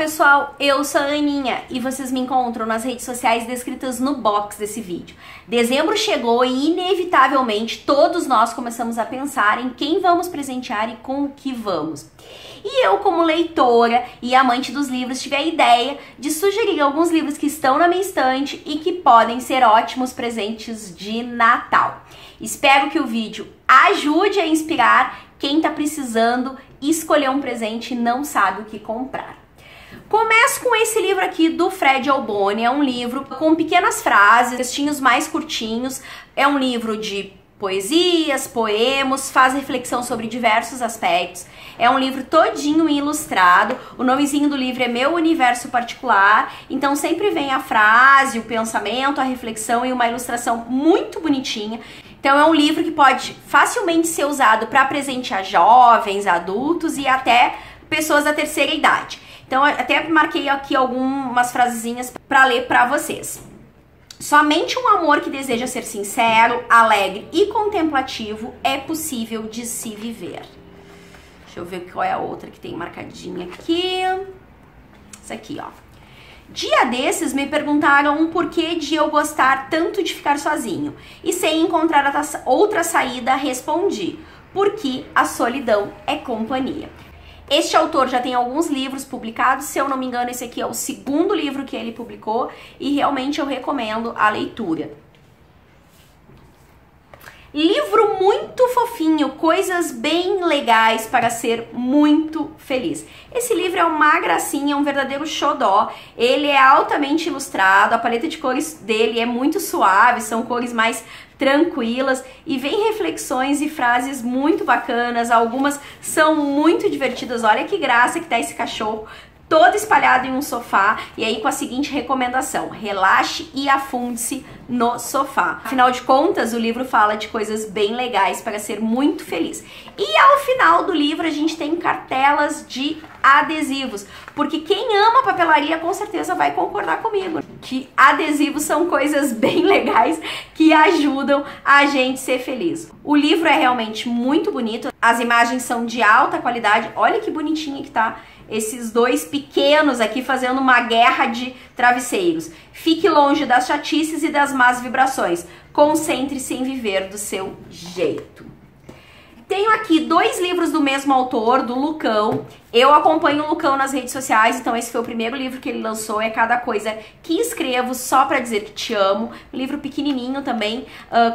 pessoal, eu sou a Aninha e vocês me encontram nas redes sociais descritas no box desse vídeo. Dezembro chegou e inevitavelmente todos nós começamos a pensar em quem vamos presentear e com o que vamos. E eu, como leitora e amante dos livros, tive a ideia de sugerir alguns livros que estão na minha estante e que podem ser ótimos presentes de Natal. Espero que o vídeo ajude a inspirar quem está precisando escolher um presente e não sabe o que comprar. Começo com esse livro aqui do Fred Alboni. É um livro com pequenas frases, textinhos mais curtinhos. É um livro de poesias, poemas, faz reflexão sobre diversos aspectos. É um livro todinho ilustrado. O nomezinho do livro é Meu Universo Particular. Então sempre vem a frase, o pensamento, a reflexão e uma ilustração muito bonitinha. Então é um livro que pode facilmente ser usado para presentear jovens, adultos e até pessoas da terceira idade. Então até marquei aqui algumas frasezinhas para ler para vocês. Somente um amor que deseja ser sincero, alegre e contemplativo é possível de se viver. Deixa eu ver qual é a outra que tem marcadinha aqui. Essa aqui, ó. Dia desses me perguntaram o porquê de eu gostar tanto de ficar sozinho. E sem encontrar outra saída, respondi: porque a solidão é companhia. Este autor já tem alguns livros publicados, se eu não me engano esse aqui é o segundo livro que ele publicou e realmente eu recomendo a leitura. Livro muito fofinho, coisas bem legais para ser muito feliz. Esse livro é uma gracinha, é um verdadeiro xodó. Ele é altamente ilustrado, a paleta de cores dele é muito suave, são cores mais tranquilas e vem reflexões e frases muito bacanas. Algumas são muito divertidas. Olha que graça que tá esse cachorro todo espalhado em um sofá, e aí com a seguinte recomendação: relaxe e afunde-se no sofá. Afinal de contas, o livro fala de coisas bem legais para ser muito feliz. E ao final do livro a gente tem cartelas de adesivos, porque quem ama papelaria com certeza vai concordar comigo que adesivos são coisas bem legais que ajudam a gente ser feliz. O livro é realmente muito bonito, as imagens são de alta qualidade. Olha que bonitinho que tá esses dois pequenos aqui fazendo uma guerra de travesseiros. Fique longe das chatices e das más vibrações. Concentre-se em viver do seu jeito. Tenho aqui dois livros do mesmo autor, do Lucão. Eu acompanho o Lucão nas redes sociais, então esse foi o primeiro livro que ele lançou. É Cada Coisa que Escrevo Só Pra Dizer Que Te Amo. Um livro pequenininho também,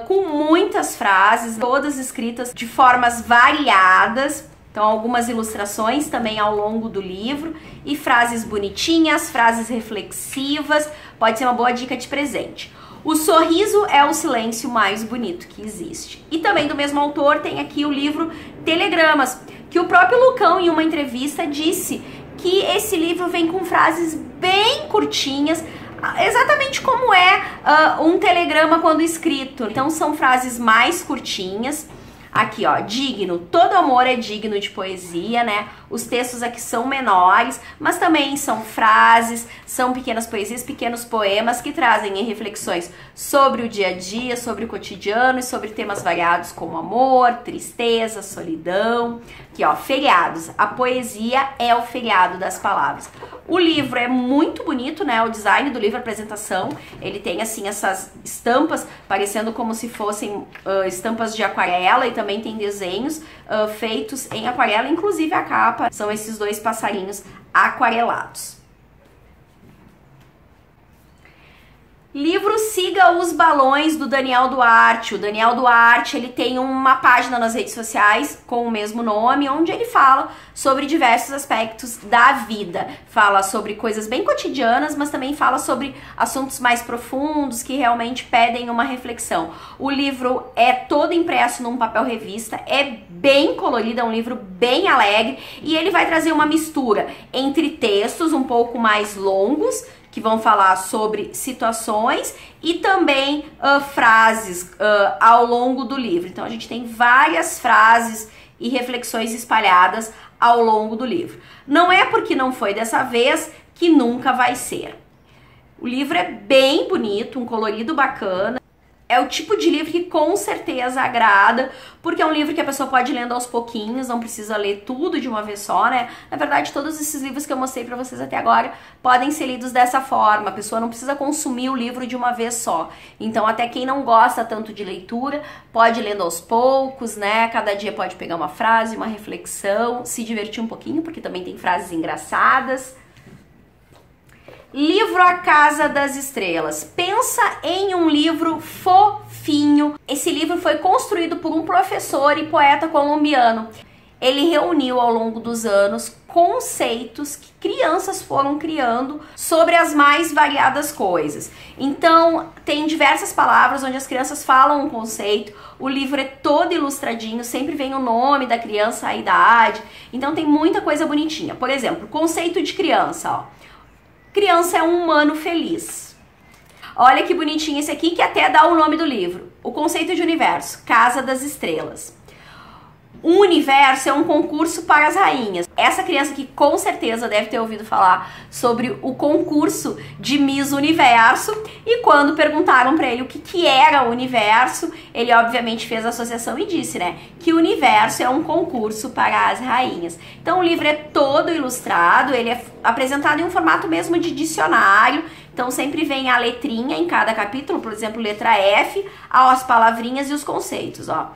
com muitas frases, todas escritas de formas variadas. Então algumas ilustrações também ao longo do livro e frases bonitinhas, frases reflexivas, pode ser uma boa dica de presente. O sorriso é o silêncio mais bonito que existe. E também do mesmo autor tem aqui o livro Telegramas, que o próprio Lucão em uma entrevista disse que esse livro vem com frases bem curtinhas, exatamente como é um telegrama quando escrito. Então são frases mais curtinhas. Aqui, ó, digno, todo amor é digno de poesia, né? Os textos aqui são menores, mas também são frases, são pequenas poesias, pequenos poemas que trazem reflexões sobre o dia a dia, sobre o cotidiano e sobre temas variados como amor, tristeza, solidão. Aqui, ó, feriados. A poesia é o feriado das palavras. O livro é muito bonito, né? O design do livro, a apresentação, ele tem assim essas estampas parecendo como se fossem estampas de aquarela e também tem desenhos feitos em aquarela, inclusive a capa são esses dois passarinhos aquarelados. Livro Siga os Balões, do Daniel Duarte. O Daniel Duarte, ele tem uma página nas redes sociais com o mesmo nome, onde ele fala sobre diversos aspectos da vida. Fala sobre coisas bem cotidianas, mas também fala sobre assuntos mais profundos que realmente pedem uma reflexão. O livro é todo impresso num papel revista, é bem colorido, é um livro bem alegre e ele vai trazer uma mistura entre textos um pouco mais longos, que vão falar sobre situações e também frases ao longo do livro. Então a gente tem várias frases e reflexões espalhadas ao longo do livro. Não é porque não foi dessa vez que nunca vai ser. O livro é bem bonito, um colorido bacana. É o tipo de livro que com certeza agrada, porque é um livro que a pessoa pode ir lendo aos pouquinhos, não precisa ler tudo de uma vez só, né? Na verdade, todos esses livros que eu mostrei pra vocês até agora podem ser lidos dessa forma. A pessoa não precisa consumir o livro de uma vez só. Então, até quem não gosta tanto de leitura, pode ir lendo aos poucos, né? Cada dia pode pegar uma frase, uma reflexão, se divertir um pouquinho, porque também tem frases engraçadas. Livro A Casa das Estrelas. Pensa em um livro fofinho. Esse livro foi construído por um professor e poeta colombiano. Ele reuniu ao longo dos anos conceitos que crianças foram criando sobre as mais variadas coisas. Então, tem diversas palavras onde as crianças falam um conceito. O livro é todo ilustradinho, sempre vem o nome da criança, a idade. Então, tem muita coisa bonitinha. Por exemplo, conceito de criança, ó. Criança é um humano feliz. Olha que bonitinho esse aqui, que até dá o nome do livro. O conceito de universo, Casa das Estrelas. O universo é um concurso para as rainhas. Essa criança aqui com certeza deve ter ouvido falar sobre o concurso de Miss Universo. E quando perguntaram para ele o que era o universo, ele obviamente fez a associação e disse, né, que o universo é um concurso para as rainhas. Então o livro é todo ilustrado, ele é apresentado em um formato mesmo de dicionário. Então sempre vem a letrinha em cada capítulo, por exemplo, letra F, as palavrinhas e os conceitos, ó.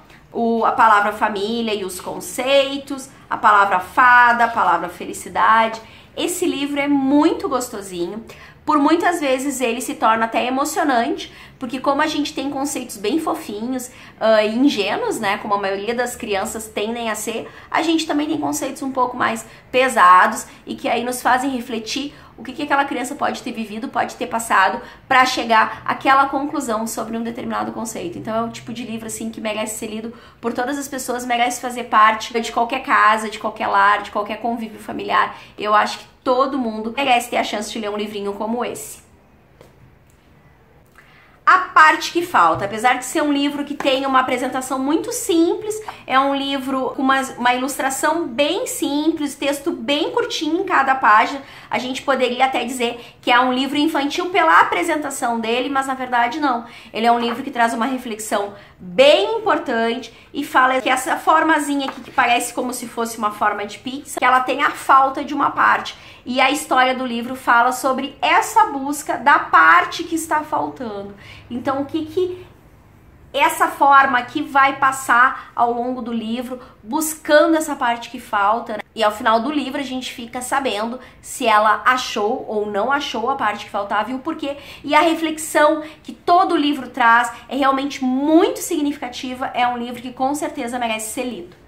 A palavra família e os conceitos, a palavra fada, a palavra felicidade. Esse livro é muito gostosinho. Por muitas vezes ele se torna até emocionante, porque como a gente tem conceitos bem fofinhos e ingênuos, né, como a maioria das crianças tendem a ser, a gente também tem conceitos um pouco mais pesados e que aí nos fazem refletir o que aquela criança pode ter vivido, pode ter passado para chegar àquela conclusão sobre um determinado conceito. Então é um tipo de livro assim que merece ser lido por todas as pessoas, merece fazer parte de qualquer casa, de qualquer lar, de qualquer convívio familiar. Eu acho que todo mundo merece ter a chance de ler um livrinho como esse. A Parte que Falta, apesar de ser um livro que tem uma apresentação muito simples, é um livro com uma ilustração bem simples, texto bem curtinho em cada página. A gente poderia até dizer que é um livro infantil pela apresentação dele, mas na verdade não. Ele é um livro que traz uma reflexão bem importante e fala que essa formazinha aqui, que parece como se fosse uma forma de pizza, que ela tem a falta de uma parte. E a história do livro fala sobre essa busca da parte que está faltando. Então, o que essa forma aqui vai passar ao longo do livro, buscando essa parte que falta, né? E ao final do livro a gente fica sabendo se ela achou ou não achou a parte que faltava e o porquê. E a reflexão que todo o livro traz é realmente muito significativa, é um livro que com certeza merece ser lido.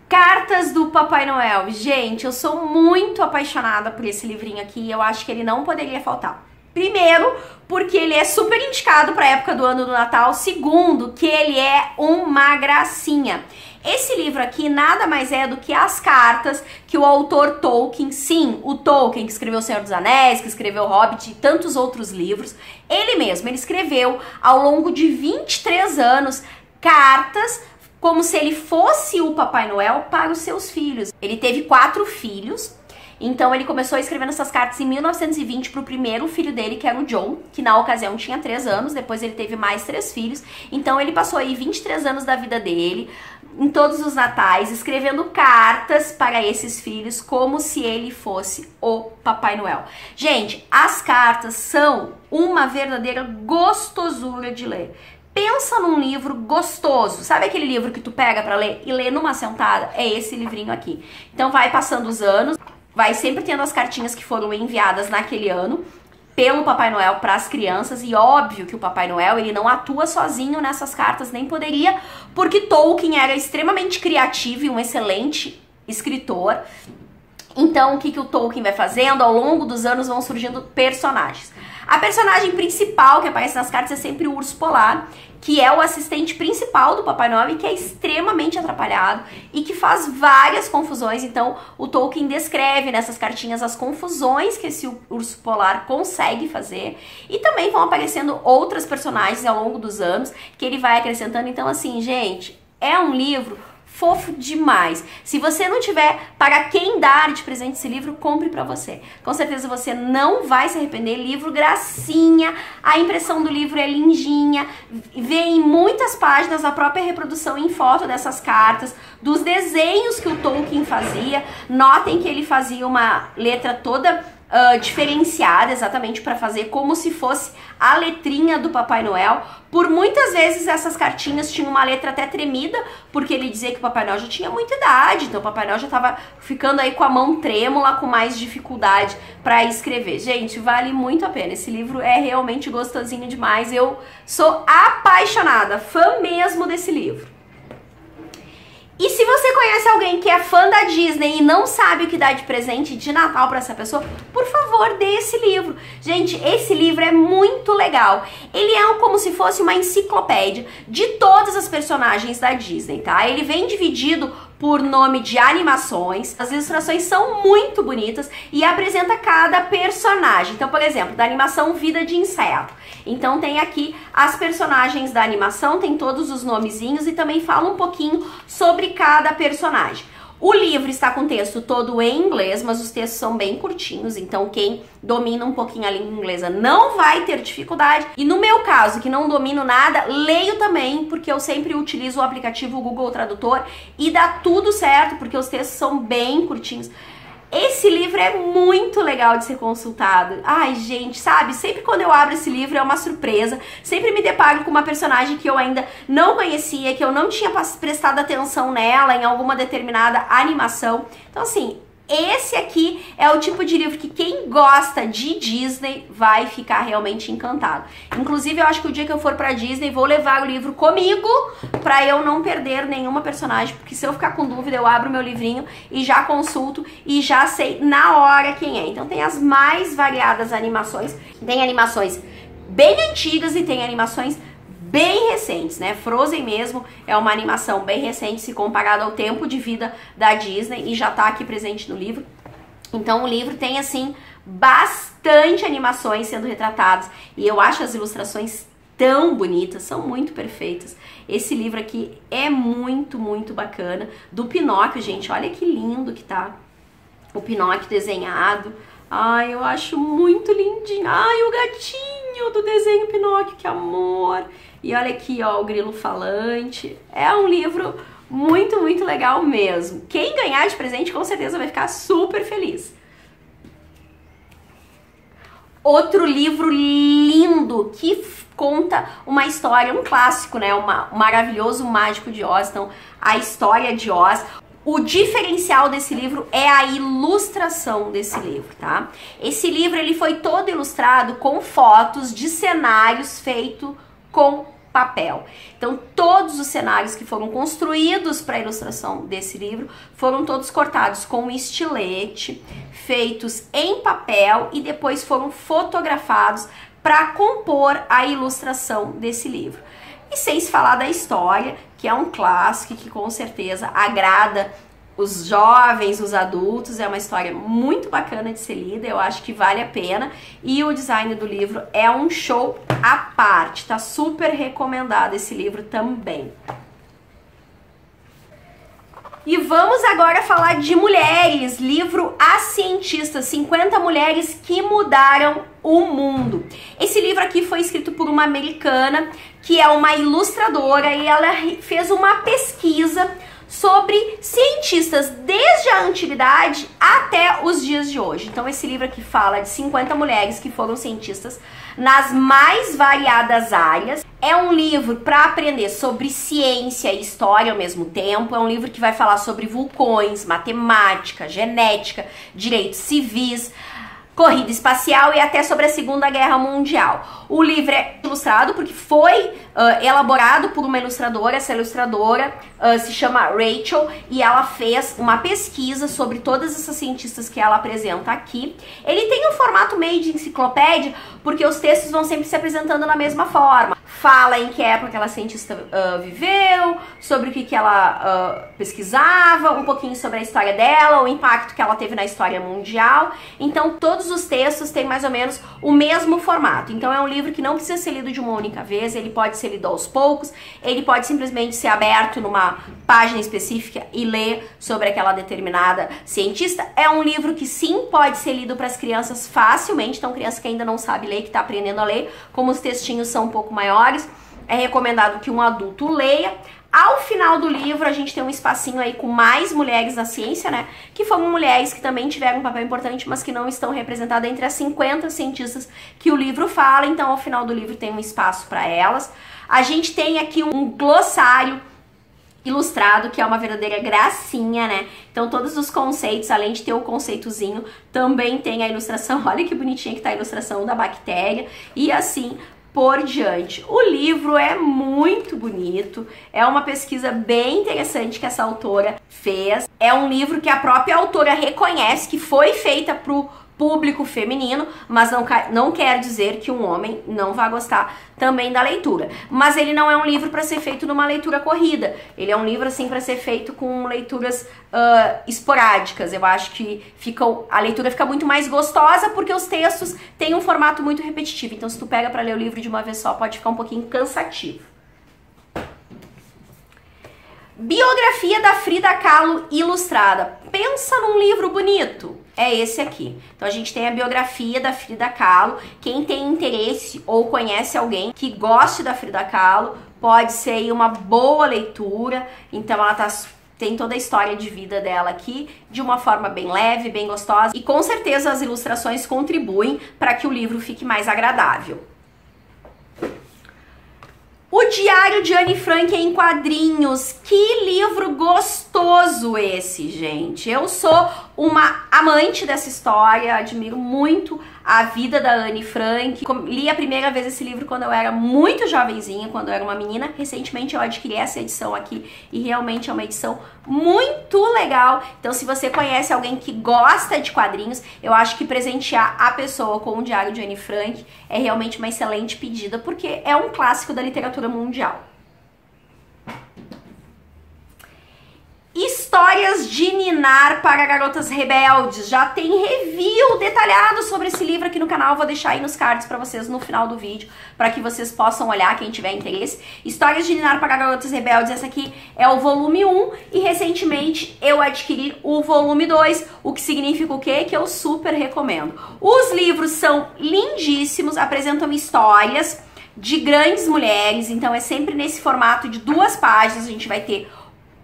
Cartas do Papai Noel. Gente, eu sou muito apaixonada por esse livrinho aqui, eu acho que ele não poderia faltar. Primeiro, porque ele é super indicado para a época do ano do Natal. Segundo, que ele é uma gracinha. Esse livro aqui nada mais é do que as cartas que o autor Tolkien, sim, o Tolkien que escreveu O Senhor dos Anéis, que escreveu O Hobbit e tantos outros livros, ele mesmo, ele escreveu ao longo de 23 anos cartas como se ele fosse o Papai Noel para os seus filhos. Ele teve 4 filhos, então ele começou escrevendo essas cartas em 1920 para o primeiro filho dele, que era o John, que na ocasião tinha 3 anos, depois ele teve mais 3 filhos, então ele passou aí 23 anos da vida dele, em todos os natais, escrevendo cartas para esses filhos como se ele fosse o Papai Noel. Gente, as cartas são uma verdadeira gostosura de ler. Pensa num livro gostoso, sabe aquele livro que tu pega pra ler e lê numa sentada? É esse livrinho aqui. Então vai passando os anos, vai sempre tendo as cartinhas que foram enviadas naquele ano pelo Papai Noel para as crianças, e óbvio que o Papai Noel ele não atua sozinho nessas cartas, nem poderia, porque Tolkien era extremamente criativo e um excelente escritor. Então o que o Tolkien vai fazendo? Ao longo dos anos vão surgindo personagens. A personagem principal que aparece nas cartas é sempre o Urso Polar, que é o assistente principal do Papai Noel e que é extremamente atrapalhado e que faz várias confusões. Então o Tolkien descreve nessas cartinhas as confusões que esse Urso Polar consegue fazer, e também vão aparecendo outras personagens ao longo dos anos que ele vai acrescentando. Então assim, gente, é um livro fofo demais. Se você não tiver para quem dar de presente esse livro, compre para você. Com certeza você não vai se arrepender. Livro gracinha, a impressão do livro é lindinha, vem em muitas páginas a própria reprodução em foto dessas cartas, dos desenhos que o Tolkien fazia. Notem que ele fazia uma letra toda diferenciada, exatamente para fazer como se fosse a letrinha do Papai Noel. Por muitas vezes essas cartinhas tinham uma letra até tremida, porque ele dizia que o Papai Noel já tinha muita idade, então o Papai Noel já estava ficando aí com a mão trêmula, com mais dificuldade para escrever. Gente, vale muito a pena, esse livro é realmente gostosinho demais, eu sou apaixonada, fã mesmo desse livro. E se você conhece alguém que é fã da Disney e não sabe o que dar de presente de Natal para essa pessoa, por favor, dê esse livro. Gente, esse livro é muito legal. Ele é como se fosse uma enciclopédia de todas as personagens da Disney, tá? Ele vem dividido por nome de animações. As ilustrações são muito bonitas e apresenta cada personagem. Então, por exemplo, da animação Vida de Inseto. Então tem aqui as personagens da animação, tem todos os nomezinhos e também fala um pouquinho sobre cada personagem. O livro está com o texto todo em inglês, mas os textos são bem curtinhos, então quem domina um pouquinho a língua inglesa não vai ter dificuldade. E no meu caso, que não domino nada, leio também, porque eu sempre utilizo o aplicativo Google Tradutor e dá tudo certo, porque os textos são bem curtinhos. Esse livro é muito legal de ser consultado. Ai, gente, sabe? Sempre quando eu abro esse livro é uma surpresa. Sempre me deparo com uma personagem que eu ainda não conhecia, que eu não tinha prestado atenção nela em alguma determinada animação. Então, assim, esse aqui é o tipo de livro que quem gosta de Disney vai ficar realmente encantado. Inclusive, eu acho que o dia que eu for pra Disney, vou levar o livro comigo pra eu não perder nenhuma personagem, porque se eu ficar com dúvida, eu abro meu livrinho e já consulto e já sei na hora quem é. Então tem as mais variadas animações. Tem animações bem antigas e tem animações bem recentes, né? Frozen mesmo é uma animação bem recente se comparado ao tempo de vida da Disney e já tá aqui presente no livro. Então o livro tem, assim, bastante animações sendo retratadas e eu acho as ilustrações tão bonitas, são muito perfeitas. Esse livro aqui é muito, muito bacana. Do Pinóquio, gente, olha que lindo que tá o Pinóquio desenhado. Ai, eu acho muito lindinho. Ai, o gatinho do desenho Pinóquio, que amor! E olha aqui, ó, o grilo falante. É um livro muito, muito legal mesmo. Quem ganhar de presente, com certeza vai ficar super feliz. Outro livro lindo que conta uma história, um clássico, né? O Maravilhoso Mágico de Oz. Então, a história de Oz. O diferencial desse livro é a ilustração desse livro, tá? Esse livro ele foi todo ilustrado com fotos de cenários feitos com papel. Então, todos os cenários que foram construídos para a ilustração desse livro foram todos cortados com estilete, feitos em papel e depois foram fotografados para compor a ilustração desse livro. E sem se falar da história, que é um clássico que com certeza agrada os jovens, os adultos, é uma história muito bacana de ser lida, eu acho que vale a pena, e o design do livro é um show à parte, tá super recomendado esse livro também. E vamos agora falar de mulheres, livro As Cientistas, 50 mulheres que mudaram o mundo. Esse livro aqui foi escrito por uma americana, que é uma ilustradora, e ela fez uma pesquisa sobre cientistas desde a antiguidade até os dias de hoje. Então esse livro aqui fala de 50 mulheres que foram cientistas nas mais variadas áreas. É um livro para aprender sobre ciência e história ao mesmo tempo. É um livro que vai falar sobre vulcões, matemática, genética, direitos civis, corrida espacial e até sobre a Segunda Guerra Mundial. O livro é ilustrado porque foi elaborado por uma ilustradora. Essa ilustradora se chama Rachel e ela fez uma pesquisa sobre todas essas cientistas que ela apresenta aqui. Ele tem um formato meio de enciclopédia porque os textos vão sempre se apresentando na mesma forma. fala em que época aquela cientista viveu, sobre o que ela pesquisava, um pouquinho sobre a história dela, o impacto que ela teve na história mundial. Então todos os textos têm mais ou menos o mesmo formato. Então é um livro que não precisa ser lido de uma única vez, ele pode ser lido aos poucos, ele pode simplesmente ser aberto numa página específica e ler sobre aquela determinada cientista. É um livro que sim pode ser lido para as crianças facilmente, então criança que ainda não sabe ler, que está aprendendo a ler, como os textinhos são um pouco maiores, é recomendado que um adulto leia. Ao final do livro, a gente tem um espacinho aí com mais mulheres na ciência, né? Que foram mulheres que também tiveram um papel importante, mas que não estão representadas entre as 50 cientistas que o livro fala. Então, ao final do livro, tem um espaço para elas. A gente tem aqui um glossário ilustrado, que é uma verdadeira gracinha, né? Então todos os conceitos, além de ter o conceitozinho, também tem a ilustração. Olha que bonitinha que tá a ilustração da bactéria e assim por diante. O livro é muito bonito, é uma pesquisa bem interessante que essa autora fez. É um livro que a própria autora reconhece que foi feita pro público feminino, mas não quer dizer que um homem não vá gostar também da leitura. Mas ele não é um livro para ser feito numa leitura corrida. Ele é um livro assim para ser feito com leituras esporádicas. Eu acho que a leitura fica muito mais gostosa porque os textos têm um formato muito repetitivo. Então se tu pega para ler o livro de uma vez só, pode ficar um pouquinho cansativo. Biografia da Frida Kahlo ilustrada. Pensa num livro bonito. É esse aqui. Então a gente tem a biografia da Frida Kahlo. Quem tem interesse ou conhece alguém que goste da Frida Kahlo, pode ser aí uma boa leitura. Então ela tem toda a história de vida dela aqui, de uma forma bem leve, bem gostosa. E com certeza as ilustrações contribuem para que o livro fique mais agradável. O Diário de Anne Frank em quadrinhos. Que livro gostoso esse, gente. Eu sou uma amante dessa história, admiro muito a vida da Anne Frank. Li a primeira vez esse livro quando eu era muito jovenzinha, quando eu era uma menina. Recentemente eu adquiri essa edição aqui e realmente é uma edição muito legal. Então se você conhece alguém que gosta de quadrinhos, eu acho que presentear a pessoa com o Diário de Anne Frank é realmente uma excelente pedida, porque é um clássico da literatura mundial. Histórias de Ninar para Garotas Rebeldes. Já tem review detalhado sobre esse livro aqui no canal. Vou deixar aí nos cards para vocês no final do vídeo, para que vocês possam olhar, quem tiver interesse. Histórias de Ninar para Garotas Rebeldes. Essa aqui é o volume 1 e recentemente eu adquiri o volume 2, o que significa o quê? Que eu super recomendo. Os livros são lindíssimos, apresentam histórias de grandes mulheres, então é sempre nesse formato de 2 páginas. A gente vai ter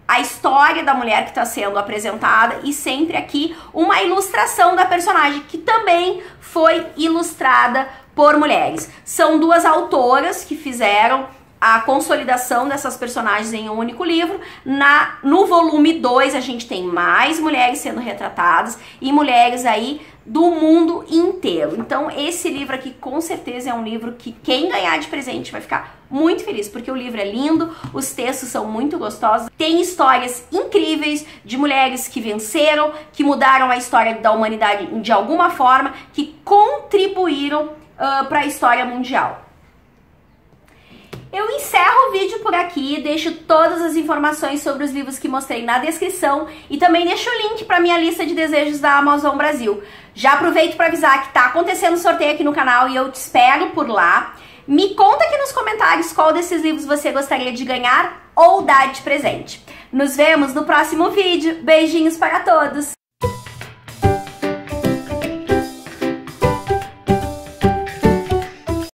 a história da mulher que está sendo apresentada e sempre aqui uma ilustração da personagem que também foi ilustrada por mulheres. São 2 autoras que fizeram a consolidação dessas personagens em um único livro. No volume 2 a gente tem mais mulheres sendo retratadas e mulheres aí do mundo inteiro. Então esse livro aqui com certeza é um livro que quem ganhar de presente vai ficar muito feliz, porque o livro é lindo, os textos são muito gostosos, tem histórias incríveis de mulheres que venceram, que mudaram a história da humanidade de alguma forma, que contribuíram para a história mundial. Eu encerro o vídeo por aqui, deixo todas as informações sobre os livros que mostrei na descrição e também deixo o link para minha lista de desejos da Amazon Brasil. Já aproveito para avisar que tá acontecendo sorteio aqui no canal e eu te espero por lá. Me conta aqui nos comentários qual desses livros você gostaria de ganhar ou dar de presente. Nos vemos no próximo vídeo. Beijinhos para todos!